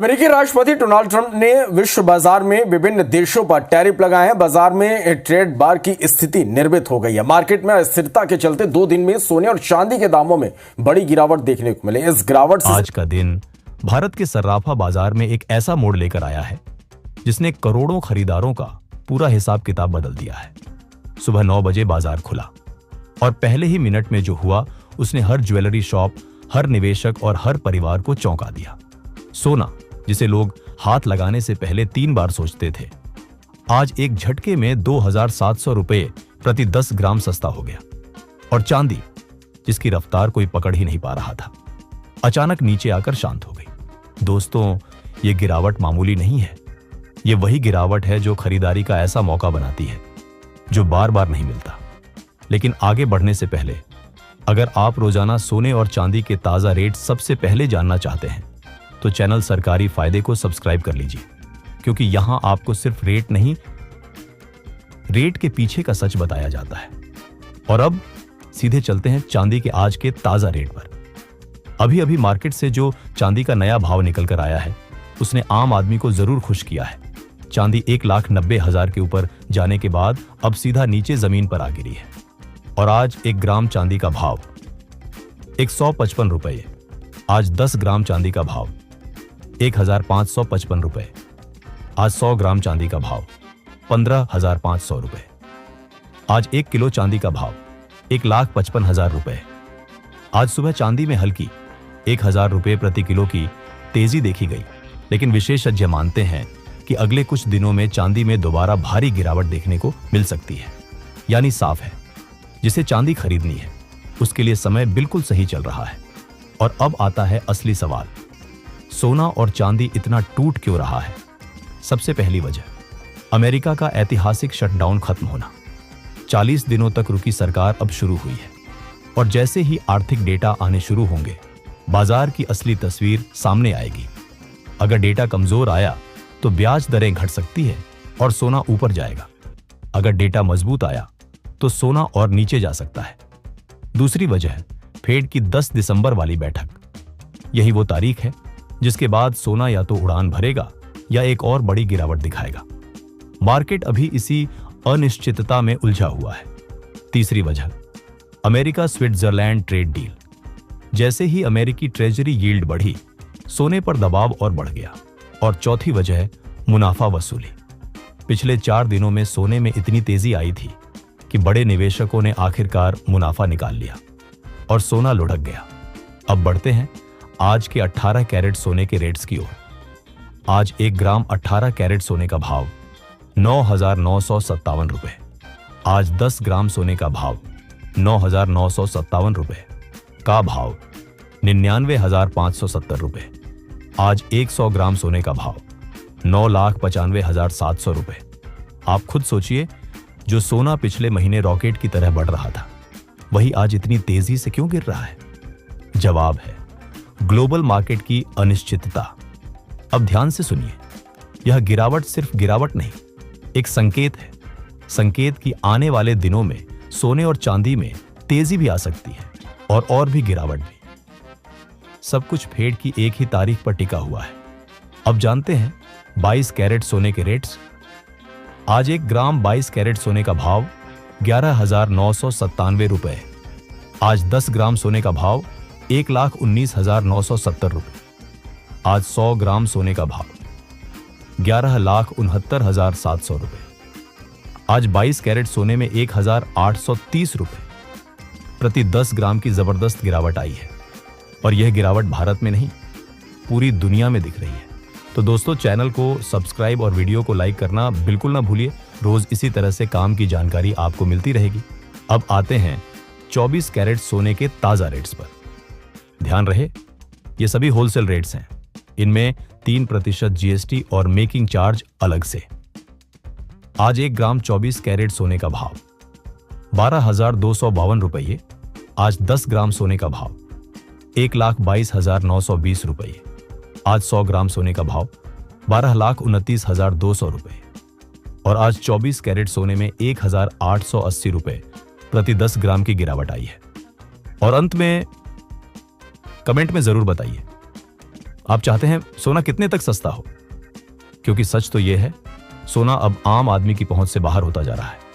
अमेरिकी राष्ट्रपति Donald Trump ने विश्व बाजार में विभिन्न देशों पर टैरिफ लगाए हैं। बाजार में ट्रेड बार की स्थिति निर्मित हो गई है। मार्केट में अस्थिरता के चलते 2 दिन में सोने और चांदी के दामों में बड़ी गिरावट देखने को मिली। इस गिरावट से आज का दिन भारत के सर्राफा बाजार में एक ऐसा मोड़ लेकर आया है जिसने करोड़ों खरीदारों का पूरा हिसाब किताब बदल दिया है। सुबह 9 बजे बाजार खुला और पहले ही मिनट में जो हुआ उसने हर ज्वेलरी शॉप, हर निवेशक और हर परिवार को चौंका दिया। सोना, जिसे लोग हाथ लगाने से पहले 3 बार सोचते थे, आज एक झटके में 2,700 रुपए प्रति 10 ग्राम सस्ता हो गया। और चांदी, जिसकी रफ्तार कोई पकड़ ही नहीं पा रहा था, अचानक नीचे आकर शांत हो गई। दोस्तों, ये गिरावट मामूली नहीं है। ये वही गिरावट है जो खरीदारी का ऐसा मौका बनाती है जो बार बार नहीं मिलता। लेकिन आगे बढ़ने से पहले अगर आप रोजाना सोने और चांदी के ताजा रेट सबसे पहले जानना चाहते हैं तो चैनल सरकारी फायदे को सब्सक्राइब कर लीजिए, क्योंकि यहां आपको सिर्फ रेट नहीं, रेट के पीछे का सच बताया जाता है। और अब सीधे चलते हैं चांदी के आज के ताजा रेट पर। अभी अभी मार्केट से जो चांदी का नया भाव निकल कर आया है उसने आम आदमी को जरूर खुश किया है। चांदी 1,90,000 के ऊपर जाने के बाद अब सीधा नीचे जमीन पर आ गिरी है और आज 1 ग्राम चांदी का भाव 155 रुपये। आज 10 ग्राम चांदी का भाव 1,555 रुपये। आज 100 ग्राम चांदी का भाव 15,500 रुपये। आज 1 किलो चांदी का भाव 1,55,000 रुपये। आज सुबह चांदी में हल्की 1,000 रुपये प्रति किलो की तेजी देखी गई, लेकिन विशेषज्ञ मानते हैं कि अगले कुछ दिनों में चांदी में दोबारा भारी गिरावट देखने को मिल सकती है। यानी साफ है, जिसे चांदी खरीदनी है उसके लिए समय बिल्कुल सही चल रहा है। और अब आता है असली सवाल, सोना और चांदी इतना टूट क्यों रहा है? सबसे पहली वजह, अमेरिका का ऐतिहासिक शटडाउन खत्म होना। 40 दिनों तक रुकी सरकार अब शुरू हुई है और जैसे ही आर्थिक डेटा आने शुरू होंगे बाजार की असली तस्वीर सामने आएगी। अगर डेटा कमजोर आया तो ब्याज दरें घट सकती है और सोना ऊपर जाएगा। अगर डेटा मजबूत आया तो सोना और नीचे जा सकता है। दूसरी वजह है फेड की 10 दिसंबर वाली बैठक। यही वो तारीख है जिसके बाद सोना या तो उड़ान भरेगा या एक और बड़ी गिरावट दिखाएगा। मार्केट अभी इसी अनिश्चितता में उलझा हुआ है। तीसरी वजह, अमेरिका स्विट्जरलैंड ट्रेड डील। जैसे ही अमेरिकी ट्रेजरी यील्ड बढ़ी, सोने पर दबाव और बढ़ गया। और चौथी वजह है मुनाफा वसूली। पिछले 4 दिनों में सोने में इतनी तेजी आई थी कि बड़े निवेशकों ने आखिरकार मुनाफा निकाल लिया और सोना लुढ़क गया। अब बढ़ते हैं आज के 18 कैरेट सोने के रेट्स की ओर। आज 1 ग्राम 18 कैरेट सोने का भाव 9,957 रुपए। आज 10 ग्राम सोने का भाव 9,957 रुपए का भाव 99,570 रुपए। आज 100 ग्राम सोने का भाव 9,95,700 रुपए। आप खुद सोचिए, जो सोना पिछले महीने रॉकेट की तरह बढ़ रहा था वही आज इतनी तेजी से क्यों गिर रहा है? जवाब है ग्लोबल मार्केट की अनिश्चितता। अब ध्यान से सुनिए, यह गिरावट सिर्फ गिरावट नहीं, एक संकेत है। संकेत कि आने वाले दिनों में सोने और चांदी में तेजी भी आ सकती है और भी गिरावट भी। सब कुछ फेड की एक ही तारीख पर टिका हुआ है। अब जानते हैं 22 कैरेट सोने के रेट्स। आज 1 ग्राम 22 कैरेट सोने का भाव 11,997 रुपए। आज 10 ग्राम सोने का भाव 1,19,970 रुपए। आज 100 ग्राम सोने का भाव 11,69,700 रुपए। आज 22 कैरेट सोने में 1,830 रुपए प्रति 10 ग्राम की जबरदस्त गिरावट आई है। और यह गिरावट भारत में नहीं, पूरी दुनिया में दिख रही है। तो दोस्तों, चैनल को सब्सक्राइब और वीडियो को लाइक करना बिल्कुल ना भूलिए। रोज इसी तरह से काम की जानकारी आपको मिलती रहेगी। अब आते हैं 24 कैरेट सोने के ताजा रेट्स पर। ध्यान रहे, ये सभी होलसेल रेट्स हैं। इनमें 3% जीएसटी और मेकिंग चार्ज अलग से। आज 1 ग्राम 24 कैरेट सोने का भाव 12,252 रुपये। आज 10 ग्राम सोने का भाव 1,22,920 रुपये। आज 100 ग्राम सोने का भाव 12,29,200 रुपये। और आज 24 कैरेट सोने में 1,880 रुपये प्रति 10 ग्राम की गिरावट आई है। और अंत में कमेंट में जरूर बताइए, आप चाहते हैं सोना कितने तक सस्ता हो? क्योंकि सच तो यह है, सोना अब आम आदमी की पहुंच से बाहर होता जा रहा है।